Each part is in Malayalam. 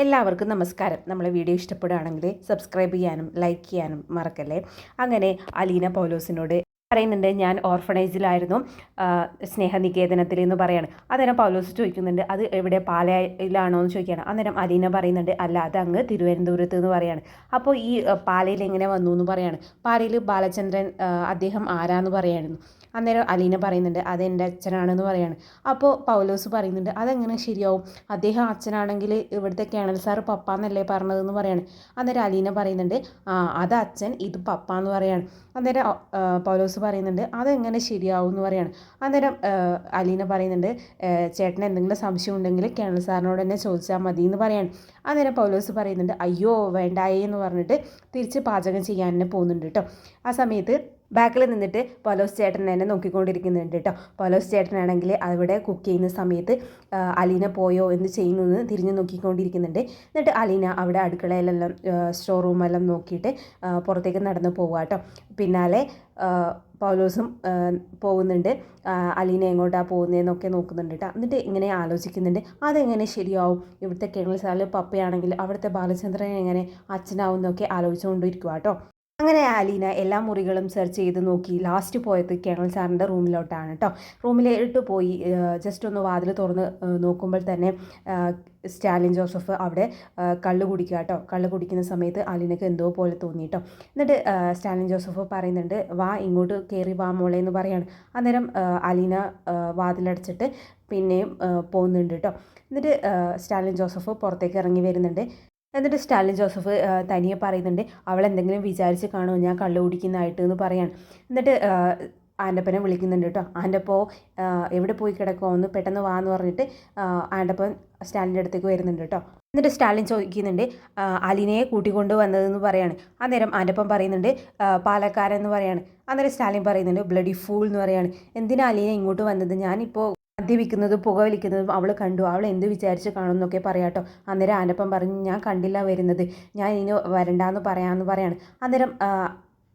എല്ലാവർക്കും നമസ്കാരം. നമ്മളെ വീഡിയോ ഇഷ്ടപ്പെടുകയാണെങ്കിൽ സബ്സ്ക്രൈബ് ചെയ്യാനും ലൈക്ക് ചെയ്യാനും മറക്കല്ലേ. അങ്ങനെ അലീന പൗലോസിനോട് പറയുന്നുണ്ട്, ഞാൻ ഓർഫണേജിലായിരുന്നു സ്നേഹനികേതനത്തിൽ എന്ന് പറയാണ്. അന്നേരം പൗലോസ് ചോദിക്കുന്നുണ്ട്, അത് എവിടെ പാലയിലാണോ എന്ന് ചോദിക്കുകയാണ്. അന്നേരം അലീന പറയുന്നുണ്ട്, അല്ല അത് അങ്ങ് തിരുവനന്തപുരത്ത് എന്ന് പറയാണ്. അപ്പോൾ ഈ പാലയിൽ എങ്ങനെ വന്നു എന്ന് പറയാണ്. പാലയിൽ ബാലചന്ദ്രൻ അദ്ദേഹം ആരാന്ന് പറയായിരുന്നു. അന്നേരം അലീന പറയുന്നുണ്ട്, അത് എൻ്റെ അച്ഛനാണെന്ന് പറയാണ്. അപ്പോൾ പൗലോസ് പറയുന്നുണ്ട്, അതെങ്ങനെ ശരിയാവും, അദ്ദേഹം അച്ഛനാണെങ്കിൽ ഇവിടുത്തെ കേണൽ സാറ് പപ്പ എന്നല്ലേ പറഞ്ഞതെന്ന് പറയാണ്. അന്നേരം അലീന പറയുന്നുണ്ട്, അത് അച്ഛൻ ഇത് പപ്പ എന്ന് പറയാണ്. അന്നേരം പൗലോസ് പറയുന്നുണ്ട്, അതെങ്ങനെ ശരിയാവും എന്ന് പറയാണ്. അന്നേരം അലീന പറയുന്നുണ്ട്, ചേട്ടന് എന്തെങ്കിലും സംശയം ഉണ്ടെങ്കിൽ കേണൽ സാറിനോട് തന്നെ ചോദിച്ചാൽ മതി എന്ന് പറയാണ്. അന്നേരം പൗലോസ് പറയുന്നുണ്ട്, അയ്യോ വേണ്ടായേ എന്ന് പറഞ്ഞിട്ട് തിരിച്ച് പാചകം ചെയ്യാൻ തന്നെ പോകുന്നുണ്ട് കേട്ടോ. ആ സമയത്ത് ബാക്കിൽ നിന്നിട്ട് പൗലോസ് ചേട്ടൻ എന്നെ നോക്കിക്കൊണ്ടിരിക്കുന്നുണ്ട് കേട്ടോ. പൗലോസ് ചേട്ടനാണെങ്കിൽ അവിടെ കുക്ക് ചെയ്യുന്ന സമയത്ത് അലീന പോയോ എന്ത് ചെയ്യുന്നു എന്ന് തിരിഞ്ഞ് നോക്കിക്കൊണ്ടിരിക്കുന്നുണ്ട്. എന്നിട്ട് അലീന അവിടെ അടുക്കളയിലെല്ലാം സ്റ്റോർ റൂമെല്ലാം നോക്കിയിട്ട് പുറത്തേക്ക് നടന്ന് പോവുക കേട്ടോ. പിന്നാലെ പൗലോസും പോകുന്നുണ്ട്. അലീന എങ്ങോട്ടാണ് പോകുന്നതെന്നൊക്കെ നോക്കുന്നുണ്ട് കേട്ടോ. എന്നിട്ട് ഇങ്ങനെ ആലോചിക്കുന്നുണ്ട്, അതെങ്ങനെ ശരിയാവും, ഇവിടുത്തെ കേണൽ സാറിൽ പപ്പയാണെങ്കിൽ അവിടുത്തെ ബാലചന്ദ്രൻ എങ്ങനെ അച്ഛനാവും എന്നൊക്കെ ആലോചിച്ചുകൊണ്ടിരിക്കുക കേട്ടോ. അങ്ങനെ അലീന എല്ലാ മുറികളും സെർച്ച് ചെയ്ത് നോക്കി. ലാസ്റ്റ് പോയത് കേണൽ സാറിൻ്റെ റൂമിലോട്ടാണ് കേട്ടോ. റൂമിലോട്ട് പോയി ജസ്റ്റ് ഒന്ന് വാതിൽ തുറന്ന് നോക്കുമ്പോൾ തന്നെ സ്റ്റാലിൻ ജോസഫ് അവിടെ കള്ള് കുടിക്കുക കേട്ടോ. കള്ള് കുടിക്കുന്ന സമയത്ത് അലീനക്ക് എന്തോ പോലെ തോന്നി കേട്ടോ. എന്നിട്ട് സ്റ്റാലിൻ ജോസഫ് പറയുന്നുണ്ട്, വാ ഇങ്ങോട്ട് കയറി വാ മോളെ എന്ന് പറയാണ്. അന്നേരം അലീന വാതിലടച്ചിട്ട് പിന്നെയും പോകുന്നുണ്ട് കേട്ടോ. എന്നിട്ട് സ്റ്റാലിൻ ജോസഫ് പുറത്തേക്ക് ഇറങ്ങി വരുന്നുണ്ട്. എന്നിട്ട് സ്റ്റാലിൻ ജോസഫ് തനിയെ പറയുന്നുണ്ട്, അവൾ എന്തെങ്കിലും വിചാരിച്ച് കാണുമോ ഞാൻ കള്ളു കുടിക്കുന്നതായിട്ട് എന്ന് പറയാണ്. എന്നിട്ട് ആൻ്റപ്പനെ വിളിക്കുന്നുണ്ട് കേട്ടോ. ആൻ്റപ്പോ എവിടെ പോയി കിടക്കുമോ ഒന്ന് പെട്ടെന്ന് വാ എന്ന് പറഞ്ഞിട്ട് ആൻ്റപ്പൻ സ്റ്റാലിൻ്റെ അടുത്തേക്ക് വരുന്നുണ്ട് കേട്ടോ. എന്നിട്ട് സ്റ്റാലിൻ ചോദിക്കുന്നുണ്ട്, അലീനയെ കൂട്ടിക്കൊണ്ട് വന്നതെന്ന് പറയാണ്. അന്നേരം ആൻ്റപ്പൻ പറയുന്നുണ്ട്, പാലക്കാരെന്ന് പറയാണ്. അന്നേരം സ്റ്റാലിൻ പറയുന്നുണ്ട്, ബ്ലഡി ഫൂൾ എന്ന് പറയാണ്. എന്തിനാ അലീന ഇങ്ങോട്ട് വന്നത്, ഞാനിപ്പോൾ മദ്യപിക്കുന്നതും പുകവലിക്കുന്നതും അവൾ കണ്ടു, അവൾ എന്ത് വിചാരിച്ച് കാണുമെന്നൊക്കെ പറയാട്ടോ. അന്നേരം ആനപ്പം പറഞ്ഞു, ഞാൻ കണ്ടില്ല വരുന്നത്, ഞാൻ ഇനി വരണ്ടാന്ന് പറയാമെന്ന് പറയാണ്. അന്നേരം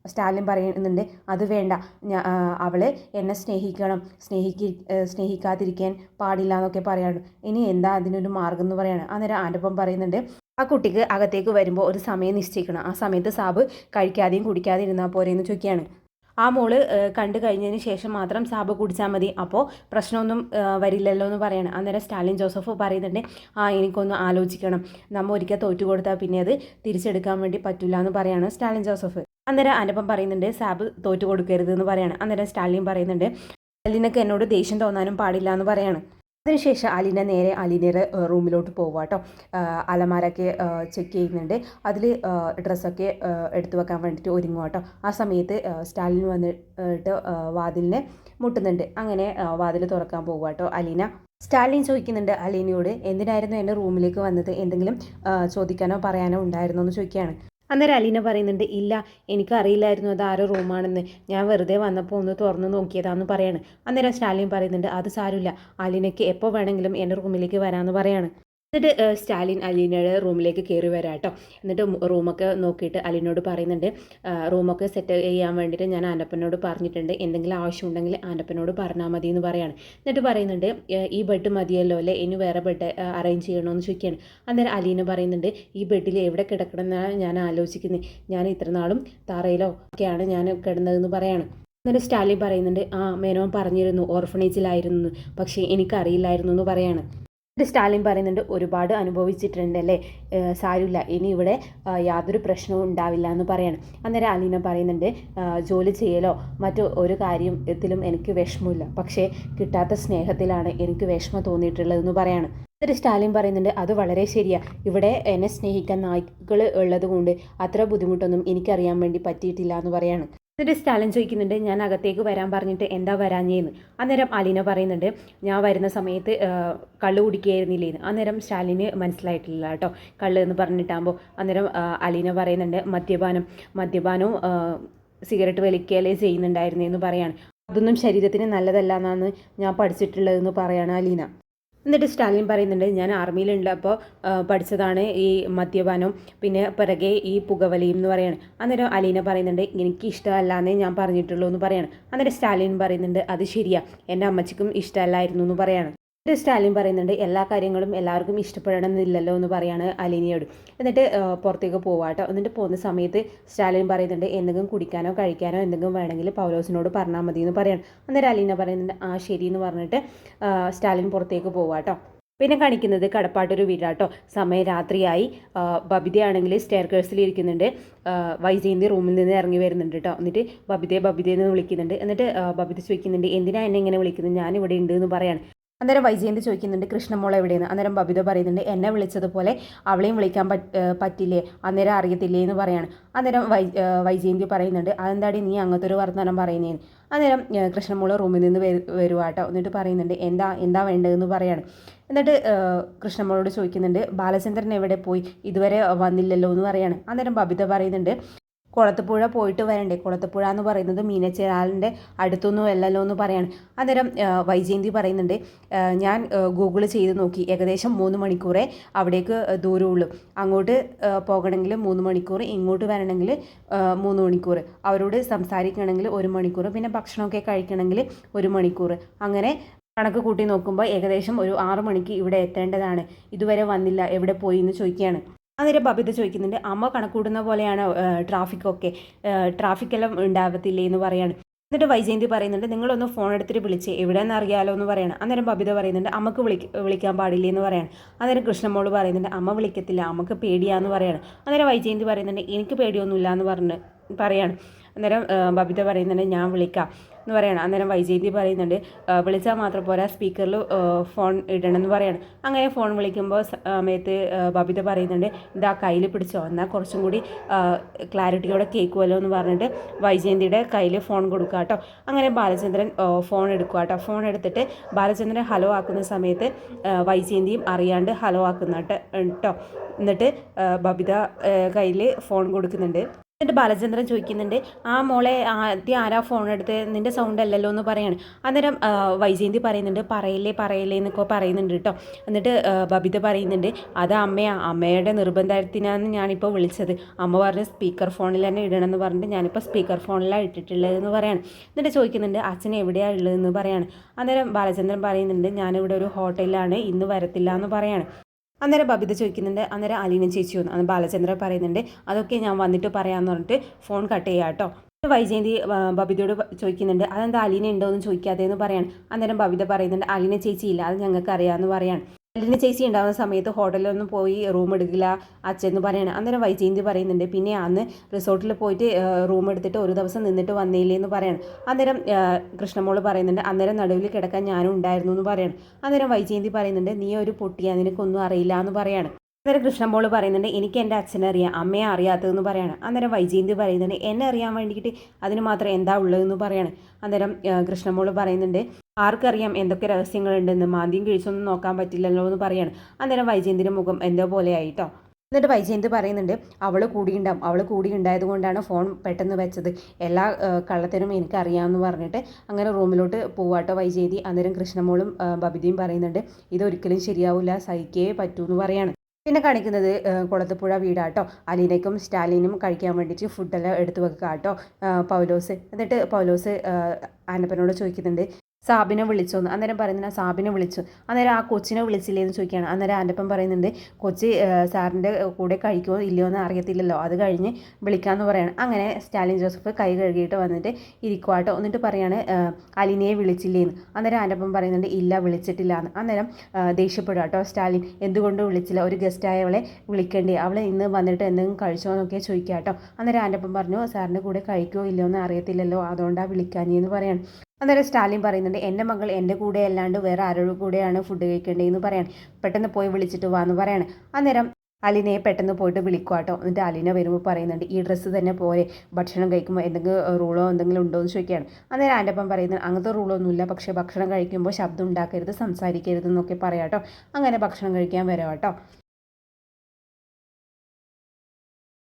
സ്റ്റാലിൻ പറയുന്നുണ്ട്, അത് വേണ്ട, അവൾ എന്നെ സ്നേഹിക്കണം, സ്നേഹിക്കാതിരിക്കാൻ പാടില്ല എന്നൊക്കെ പറയാണ്. ഇനി എന്താ അതിനൊരു മാർഗം എന്ന് പറയാണ്. അന്നേരം ആനപ്പം പറയുന്നുണ്ട്, ആ കുട്ടിക്ക് അകത്തേക്ക് വരുമ്പോൾ ഒരു സമയം നിശ്ചയിക്കണം, ആ സമയത്ത് സാബ് കഴിക്കാതെയും കുടിക്കാതെയും ഇരുന്നാൽ പോരെ എന്ന് ചോദിക്കുകയാണ്. ആ മോള് കണ്ടു കഴിഞ്ഞതിന് ശേഷം മാത്രം സാബ് കുടിച്ചാൽ മതി, അപ്പോൾ പ്രശ്നമൊന്നും വരില്ലല്ലോ എന്ന് പറയണം. അന്നേരം സ്റ്റാലിൻ ജോസഫ് പറയുന്നുണ്ട്, എനിക്കൊന്ന് ആലോചിക്കണം, നമ്മൾ ഒരിക്കൽ തോറ്റു കൊടുത്താൽ പിന്നെ അത് തിരിച്ചെടുക്കാൻ വേണ്ടി പറ്റില്ല എന്ന് പറയാണ് സ്റ്റാലിൻ ജോസഫ്. അന്നേരം അനുപം പറയുന്നുണ്ട്, സാബ് തോറ്റു കൊടുക്കരുത് എന്ന് പറയാണ്. അന്നേരം സ്റ്റാലിൻ പറയുന്നുണ്ട്, അലീനക്ക് എന്നോട് ദേഷ്യം തോന്നാനും പാടില്ല എന്ന് പറയാണ്. അതിനുശേഷം അലീന നേരെ അലീനയുടെ റൂമിലോട്ട് പോവുക കേട്ടോ. അലമാരൊക്കെ ചെക്ക് ചെയ്യുന്നുണ്ട്, അതിൽ ഡ്രസ്സൊക്കെ എടുത്തു വെക്കാൻ വേണ്ടിയിട്ട് ഒരുങ്ങുക കേട്ടോ. ആ സമയത്ത് സ്റ്റാലിൻ വന്നിട്ട് വാതിലിനെ മുട്ടുന്നുണ്ട്. അങ്ങനെ വാതിൽ തുറക്കാൻ പോവുക കേട്ടോ അലീന. സ്റ്റാലിൻ ചോദിക്കുന്നുണ്ട് അലീനയോട്, എന്തിനായിരുന്നു എൻ്റെ റൂമിലേക്ക് വന്നത്, എന്തെങ്കിലും ചോദിക്കാനോ പറയാനോ ഉണ്ടായിരുന്നോ എന്ന് ചോദിക്കുകയാണ്. അന്നേരം അലീന പറയുന്നുണ്ട്, ഇല്ല എനിക്കറിയില്ലായിരുന്നു അത് ആരോ റൂമാണെന്ന്, ഞാൻ വെറുതെ വന്നപ്പോൾ ഒന്ന് തുറന്ന് നോക്കിയതാന്ന് പറയാണ്. അന്നേരം സ്റ്റാലിൻ പറയുന്നുണ്ട്, അത് സാരമില്ല, അലീനയ്ക്ക് എപ്പോൾ വേണമെങ്കിലും എൻ്റെ റൂമിലേക്ക് വരാമെന്ന് പറയാണ്. എന്നിട്ട് സ്റ്റാലിൻ അലീനയുടെ റൂമിലേക്ക് കയറി വരാം കേട്ടോ. എന്നിട്ട് റൂമൊക്കെ നോക്കിയിട്ട് അലീനോട് പറയുന്നുണ്ട്, റൂമൊക്കെ സെറ്റ് ചെയ്യാൻ വേണ്ടിയിട്ട് ഞാൻ ആൻ്റപ്പനോട് പറഞ്ഞിട്ടുണ്ട്, എന്തെങ്കിലും ആവശ്യമുണ്ടെങ്കിൽ ആൻ്റപ്പനോട് പറഞ്ഞാൽ മതി എന്ന് പറയാണ്. എന്നിട്ട് പറയുന്നുണ്ട്, ഈ ബെഡ് മതിയല്ലോ അല്ലേ, ഇനി വേറെ ബെഡ് അറേഞ്ച് ചെയ്യണമെന്ന് ചോദിക്കുകയാണ്. അന്നേരം അലീന പറയുന്നുണ്ട്, ഈ ബെഡിൽ എവിടെ കിടക്കണം എന്നാണ് ഞാൻ ആലോചിക്കുന്നത്, ഞാൻ ഇത്ര നാളും തറയിലോ ഒക്കെയാണ് ഞാൻ കിടന്നതെന്ന് പറയാണ്. എന്നിട്ട് സ്റ്റാലിൻ പറയുന്നുണ്ട്, മേനോൻ പറഞ്ഞിരുന്നു ഓർഫണേജിലായിരുന്നു, പക്ഷേ എനിക്കറിയില്ലായിരുന്നു എന്ന് പറയാണ്. സ്റ്റാലിൻ പറയുന്നുണ്ട്, ഒരുപാട് അനുഭവിച്ചിട്ടുണ്ടല്ലേ, സാരമില്ല, ഇനി ഇവിടെ യാതൊരു പ്രശ്നവും ഉണ്ടാവില്ല എന്ന് പറയാണ്. അന്നേരം അലീന പറയുന്നുണ്ട്, ജോലി ചെയ്യലോ മറ്റു ഒരു കാര്യത്തിലും എനിക്ക് വിഷമമില്ല, പക്ഷേ കിട്ടാത്ത സ്നേഹത്തിലാണ് എനിക്ക് വിഷമം തോന്നിയിട്ടുള്ളതെന്ന് പറയാണ്. എന്നിട്ട് സ്റ്റാലിൻ പറയുന്നുണ്ട്, അത് വളരെ ശരിയാണ്, ഇവിടെ എന്നെ സ്നേഹിക്കാൻ നായ്ക്കൾ ഉള്ളത് കൊണ്ട് അത്ര ബുദ്ധിമുട്ടൊന്നും എനിക്കറിയാൻ വേണ്ടി പറ്റിയിട്ടില്ല എന്ന് പറയാണ്. എന്നിട്ട് സ്റ്റാലിൻ ചോദിക്കുന്നുണ്ട്, ഞാൻ അകത്തേക്ക് വരാൻ പറഞ്ഞിട്ട് എന്താ വരാഞ്ഞേന്ന്. അന്നേരം അലീന പറയുന്നുണ്ട്, ഞാൻ വരുന്ന സമയത്ത് കള്ള് കുടിക്കുകയായിരുന്നില്ലേന്ന്. അന്നേരം സ്റ്റാലിന് മനസ്സിലായിട്ടില്ല കേട്ടോ കള്ള് എന്ന് പറഞ്ഞിട്ടാകുമ്പോൾ. അന്നേരം അലീന പറയുന്നുണ്ട്, മദ്യപാനവും സിഗരറ്റ് വലിക്കുകയല്ലേ ചെയ്യുന്നുണ്ടായിരുന്നേന്ന് പറയാണ്. അതൊന്നും ശരീരത്തിന് നല്ലതല്ല എന്നാണ് ഞാൻ പഠിച്ചിട്ടുള്ളതെന്ന് പറയാണ് അലീന. എന്നിട്ട് സ്റ്റാലിൻ പറയുന്നുണ്ട്, ഞാൻ ആർമിയിലുള്ളപ്പോൾ പഠിച്ചതാണ് ഈ മദ്യപാനം, പിന്നെ പിറകെ ഈ പുകവലിയും എന്ന് പറയാണ്. അന്നേരം അലീന പറയുന്നുണ്ട്, എനിക്ക് ഇഷ്ടമല്ലാന്നേ ഞാൻ പറഞ്ഞിട്ടുള്ളൂ എന്ന് പറയാണ്. അന്നേരം സ്റ്റാലിൻ പറയുന്നുണ്ട്, അത് ശരിയാ, എൻ്റെ അമ്മച്ചിക്കും ഇഷ്ടമല്ലായിരുന്നു എന്ന് പറയാണ്. സ്റ്റാലിൻ പറയുന്നുണ്ട് എല്ലാ കാര്യങ്ങളും എല്ലാവർക്കും ഇഷ്ടപ്പെടണമെന്നില്ലല്ലോ എന്ന് പറയാണ് അലീനയോട്. എന്നിട്ട് പുറത്തേക്ക് പോവാട്ടോ. എന്നിട്ട് പോകുന്ന സമയത്ത് സ്റ്റാലിൻ പറയുന്നുണ്ട് എന്തെങ്കിലും കുടിക്കാനോ കഴിക്കാനോ എന്തെങ്കിലും വേണമെങ്കിൽ പൗലോസിനോട് പറഞ്ഞാൽ മതി എന്ന് പറയണം. അന്നേരം അലീന പറയുന്നുണ്ട് ആ ശരി എന്ന് പറഞ്ഞിട്ട് സ്റ്റാലിൻ പുറത്തേക്ക് പോവാട്ടോ. പിന്നെ കാണിക്കുന്നത് കടപ്പാട്ടൊരു വീടാട്ടോ. സമയം രാത്രിയായി. ബബിതയാണെങ്കിൽ സ്റ്റെയർ കേഴ്സിൽ ഇരിക്കുന്നുണ്ട്. വൈജയന്തി റൂമിൽ നിന്ന് ഇറങ്ങി വരുന്നുണ്ട് കേട്ടോ. എന്നിട്ട് ബബിതയെന്ന് വിളിക്കുന്നുണ്ട്. എന്നിട്ട് ബബിത ചോദിക്കുന്നുണ്ട് എന്തിനാ എന്നെ ഇങ്ങനെ വിളിക്കുന്നത്, ഞാൻ ഇവിടെ ഉണ്ട് എന്ന് പറയാണ്. അന്നേരം വൈജയന്തി ചോദിക്കുന്നുണ്ട് കൃഷ്ണമോൾ എവിടെയെന്ന്. അന്നേരം ബബിത പറയുന്നുണ്ട് എന്നെ വിളിച്ചതുപോലെ അവളെയും വിളിക്കാൻ പറ്റില്ലേ, അന്നേരം അറിയത്തില്ലേ എന്ന് പറയാണ്. അന്നേരം വൈജയന്തി പറയുന്നുണ്ട് അതെന്താടി നീ അങ്ങനത്തെ ഒരു വർത്തമാനം പറയുന്നേന്ന്. അന്നേരം കൃഷ്ണമോൾ റൂമിൽ നിന്ന് വരുവാട്ടോ. എന്നിട്ട് പറയുന്നുണ്ട് എന്താ വേണ്ടതെന്ന് പറയാണ്. എന്നിട്ട് കൃഷ്ണമോളോട് ചോദിക്കുന്നുണ്ട് ബാലചന്ദ്രൻ എവിടെ പോയി, ഇതുവരെ വന്നില്ലല്ലോ എന്ന് പറയാണ്. അന്നേരം ബബിത പറയുന്നുണ്ട് കുളത്തുപുഴ പോയിട്ട് വരണ്ടേ, കുളത്തുപുഴ എന്ന് പറയുന്നത് മീനച്ചിലാലിൻ്റെ അടുത്തൊന്നും അല്ലല്ലോ എന്ന് പറയാണ്. അന്നേരം വൈജയന്തി പറയുന്നുണ്ട് ഞാൻ ഗൂഗിൾ ചെയ്ത് നോക്കി, ഏകദേശം 3 മണിക്കൂറേ അവിടേക്ക് ദൂരമുള്ളൂ, അങ്ങോട്ട് പോകണമെങ്കിൽ 3 മണിക്കൂർ, ഇങ്ങോട്ട് വരണമെങ്കിൽ 3 മണിക്കൂർ, അവരോട് സംസാരിക്കണമെങ്കിൽ 1 മണിക്കൂർ, പിന്നെ ഭക്ഷണമൊക്കെ കഴിക്കണമെങ്കിൽ 1 മണിക്കൂർ, അങ്ങനെ കണക്ക് കൂട്ടി നോക്കുമ്പോൾ ഏകദേശം ഒരു 6 മണിക്ക് ഇവിടെ എത്തേണ്ടതാണ്, ഇതുവരെ വന്നില്ല, എവിടെ പോയി എന്ന് ചോദിക്കുകയാണ്. അന്നേരം ബബിത ചോദിക്കുന്നുണ്ട് അമ്മ കണക്കൂട്ടുന്ന പോലെയാണ് ട്രാഫിക്കെല്ലാം ഉണ്ടാവത്തില്ലേ എന്ന് പറയാണ്. എന്നിട്ട് വൈജയന്തി പറയുന്നുണ്ട് നിങ്ങളൊന്ന് ഫോൺ എടുത്തിട്ട് വിളിച്ച് എവിടെയെന്ന് അറിയാലോ എന്ന് പറയണം. അന്നേരം ബബിത പറയുന്നുണ്ട് അമ്മക്ക് വിളിക്കാൻ പാടില്ലേ എന്ന് പറയാണ്. അന്നേരം കൃഷ്ണമോള് പറയുന്നുണ്ട് അമ്മ വിളിക്കത്തില്ല, അമ്മക്ക് പേടിയാന്ന് പറയാണ്. അന്നേരം വൈജയന്തി പറയുന്നുണ്ട് എനിക്ക് പേടിയൊന്നുമില്ല എന്ന് പറയാണ്. അന്നേരം ബബിത പറയുന്നുണ്ട് ഞാൻ വിളിക്കാം എന്ന് പറയണം. അന്നേരം വൈജയന്തി പറയുന്നുണ്ട് വിളിച്ചാൽ മാത്രം പോരാ, സ്പീക്കറിൽ ഫോൺ ഇടണം എന്ന് പറയണം. അങ്ങനെ ഫോൺ വിളിക്കുമ്പോൾ സമയത്ത് ബബിത പറയുന്നുണ്ട് ഇതാ കയ്യിൽ പിടിച്ചോ, എന്നാൽ കുറച്ചും കൂടി ക്ലാരിറ്റിയോടെ കേൾക്കുമല്ലോ എന്ന് പറഞ്ഞിട്ട് വൈജയന്തിയുടെ കയ്യിൽ ഫോൺ കൊടുക്കുക കേട്ടോ. അങ്ങനെ ബാലചന്ദ്രൻ ഫോൺ എടുക്കുക കേട്ടോ. ഫോൺ എടുത്തിട്ട് ബാലചന്ദ്രൻ ഹലോ ആക്കുന്ന സമയത്ത് വൈജയന്തിയും അറിയാണ്ട് ഹലോ ആക്കുന്ന കേട്ടോ. എന്നിട്ട് ബബിത കയ്യിൽ ഫോൺ കൊടുക്കുന്നുണ്ട്. എന്നിട്ട് ബാലചന്ദ്രൻ ചോദിക്കുന്നുണ്ട് ആ മോളെ ആദ്യം ആരാ ഫോൺ എടുത്ത്, നിൻ്റെ സൗണ്ട് അല്ലല്ലോ എന്ന് പറയാണ്. അന്നേരം വൈജയന്തി പറയുന്നുണ്ട് പറയല്ലേ എന്നൊക്കെ പറയുന്നുണ്ട് കേട്ടോ. എന്നിട്ട് ബബിത പറയുന്നുണ്ട് അത് അമ്മയുടെ നിർബന്ധത്തിനാണ് ഞാനിപ്പോൾ വിളിച്ചത്, അമ്മ പറഞ്ഞ് സ്പീക്കർ ഫോണിൽ തന്നെ ഇടണമെന്ന് പറഞ്ഞിട്ട് ഞാനിപ്പോൾ സ്പീക്കർ ഫോണിലാണ് ഇട്ടിട്ടുള്ളതെന്ന് പറയാണ്. എന്നിട്ട് ചോദിക്കുന്നുണ്ട് അച്ഛൻ എവിടെയാണ് ഉള്ളതെന്ന് പറയാണ്. അന്നേരം ബാലചന്ദ്രൻ പറയുന്നുണ്ട് ഞാനിവിടെ ഒരു ഹോട്ടലിലാണ്, ഇന്ന് വരത്തില്ല എന്ന് പറയാണ്. അന്നേരം ബബിത ചോദിക്കുന്നുണ്ട് അന്നേരം അലീന ചേച്ചി വന്നു. അന്ന് ബാലചന്ദ്രൻ പറയുന്നുണ്ട് അതൊക്കെ ഞാൻ വന്നിട്ട് പറയാമെന്ന് പറഞ്ഞിട്ട് ഫോൺ കട്ട് ചെയ്യാം കേട്ടോ. വൈജയന്തി ബബിതയോട് ചോദിക്കുന്നുണ്ട് അതെന്താ അലീന ഉണ്ടോ എന്ന് ചോദിക്കാതെന്ന് പറയാണ്. അന്നേരം ബബിത പറയുന്നുണ്ട് അലീന ചേച്ചി ഇല്ല, അത് ഞങ്ങൾക്ക് അറിയാമെന്ന് പറയാണ്. അലീന ചേച്ചി ഉണ്ടാകുന്ന സമയത്ത് ഹോട്ടലിലൊന്നും പോയി റൂം എടുക്കില്ല അച്ഛൻ എന്ന് പറയണം. അന്നേരം വൈജയന്തി പറയുന്നുണ്ട് പിന്നെ അന്ന് റിസോർട്ടിൽ പോയിട്ട് റൂം എടുത്തിട്ട് ഒരു ദിവസം നിന്നിട്ട് വന്നില്ലേ എന്ന് പറയണം. അന്നേരം കൃഷ്ണമോള് പറയുന്നുണ്ട് അന്നേരം നടുവിൽ കിടക്കാൻ ഞാനും ഉണ്ടായിരുന്നു എന്ന് പറയണം. അന്നേരം വൈജയന്തി പറയുന്നുണ്ട് നീ ഒരു പൊട്ടിയാ, നിനക്കൊന്നും അറിയില്ല എന്ന് പറയാണ്. അന്നേരം കൃഷ്ണമോള് പറയുന്നുണ്ട് എനിക്ക് എൻ്റെ അച്ഛനെ അറിയാം, അമ്മയെ അറിയാത്തതെന്ന് പറയാണ്. അന്നേരം വൈജയന്തി പറയുന്നുണ്ട് എന്നെ അറിയാൻ വേണ്ടിയിട്ട് അതിന് മാത്രം എന്താ ഉള്ളതെന്ന് പറയാണ്. അന്നേരം കൃഷ്ണമോള് പറയുന്നുണ്ട് ആർക്കറിയാം എന്തൊക്കെ രഹസ്യങ്ങളുണ്ടെന്ന്, മാന്തിയും കിഴിച്ചൊന്നും നോക്കാൻ പറ്റില്ലല്ലോ എന്ന് പറയാണ്. അന്നേരം വൈജയന്തിൻ്റെ മുഖം എന്തോ പോലെ ആയിട്ടോ. എന്നിട്ട് വൈജയന്തി പറയുന്നുണ്ട് അവൾ കൂടി ഉണ്ടായത് കൊണ്ടാണ് ഫോൺ പെട്ടെന്ന് വെച്ചത്, എല്ലാ കള്ളത്തിനും എനിക്കറിയാമെന്ന് പറഞ്ഞിട്ട് അങ്ങനെ റൂമിലോട്ട് പോവാട്ടോ വൈജയന്തി. അന്നേരം കൃഷ്ണമോളും ബബിതയും പറയുന്നുണ്ട് ഇതൊരിക്കലും ശരിയാവില്ല, സഹിക്കേ പറ്റൂ എന്ന് പറയാണ്. പിന്നെ കാണിക്കുന്നത് കുളത്തുപുഴ വീടാട്ടോ. അലീനയ്ക്കും സ്റ്റാലിനും കഴിക്കാൻ വേണ്ടിയിട്ട് ഫുഡെല്ലാം എടുത്തു വെക്കുക കേട്ടോ പൗലോസ്. എന്നിട്ട് പൗലോസ് ആനപ്പനോട് ചോദിക്കുന്നുണ്ട് സാബിനെ വിളിച്ചോന്ന്. അന്നേരം പറയുന്നത് സാബിനെ വിളിച്ചു. അന്നേരം ആ കൊച്ചിനെ വിളിച്ചില്ലേ എന്ന് ചോദിക്കുകയാണ്. അന്നേരം ആൻ്റപ്പൻ പറയുന്നുണ്ട് കൊച്ചി സാറിൻ്റെ കൂടെ കഴിക്കുമോ ഇല്ലയോ എന്ന് അറിയത്തില്ലല്ലോ, അത് കഴിഞ്ഞ് വിളിക്കാമെന്ന് പറയാണ്. അങ്ങനെ സ്റ്റാലിൻ ജോസഫ് കൈ കഴുകിയിട്ട് വന്നിട്ട് ഇരിക്കുവാട്ടോ. എന്നിട്ട് പറയാണ് അലിനയെ വിളിച്ചില്ലേന്ന്. അന്നേരം ആൻ്റപ്പൻ പറയുന്നുണ്ട് ഇല്ല വിളിച്ചിട്ടില്ല എന്ന്. അന്നേരം ദേഷ്യപ്പെടുക കേട്ടോ സ്റ്റാലിൻ, എന്തുകൊണ്ട് വിളിച്ചില്ല, ഒരു ഗസ്റ്റായവളെ വിളിക്കേണ്ടേ, അവളെ ഇന്ന് വന്നിട്ട് എന്തെങ്കിലും കഴിച്ചോ എന്നൊക്കെ ചോദിക്കുക കേട്ടോ. അന്നേരം ആൻ്റപ്പൻ പറഞ്ഞു സാറിൻ്റെ കൂടെ കഴിക്കുമോ ഇല്ലയോ എന്ന് അറിയത്തില്ലല്ലോ, അതുകൊണ്ടാണ് വിളിക്കാഞ്ഞെന്ന് പറയാണ്. അന്നേരം സ്റ്റാലിൻ പറയുന്നുണ്ട് എൻ്റെ മകൾ എൻ്റെ കൂടെ അല്ലാണ്ട് വേറെ ആരോട് കൂടെയാണ് ഫുഡ് കഴിക്കേണ്ടതെന്ന് പറയാൻ, പെട്ടെന്ന് പോയി വിളിച്ചിട്ട് വാന്ന് പറയാണ്. അന്നേരം അലീനയെ പെട്ടെന്ന് പോയിട്ട് വിളിക്കുക കേട്ടോ. എന്നിട്ട് അലീന വരുമ്പോൾ പറയുന്നുണ്ട് ഈ ഡ്രസ്സ് തന്നെ പോരെ, ഭക്ഷണം കഴിക്കുമ്പോൾ എന്തെങ്കിലും റൂളോ എന്തെങ്കിലും ഉണ്ടോ എന്ന് ചോദിക്കുകയാണ്. അന്നേരം ആൻ്റപ്പൻ പറയുന്നത് അങ്ങനത്തെ റൂളൊന്നുമില്ല, പക്ഷേ ഭക്ഷണം കഴിക്കുമ്പോൾ ശബ്ദം ഉണ്ടാക്കരുത്, സംസാരിക്കരുത് എന്നൊക്കെ പറയാം കേട്ടോ. അങ്ങനെ ഭക്ഷണം കഴിക്കാൻ വരാം കേട്ടോ.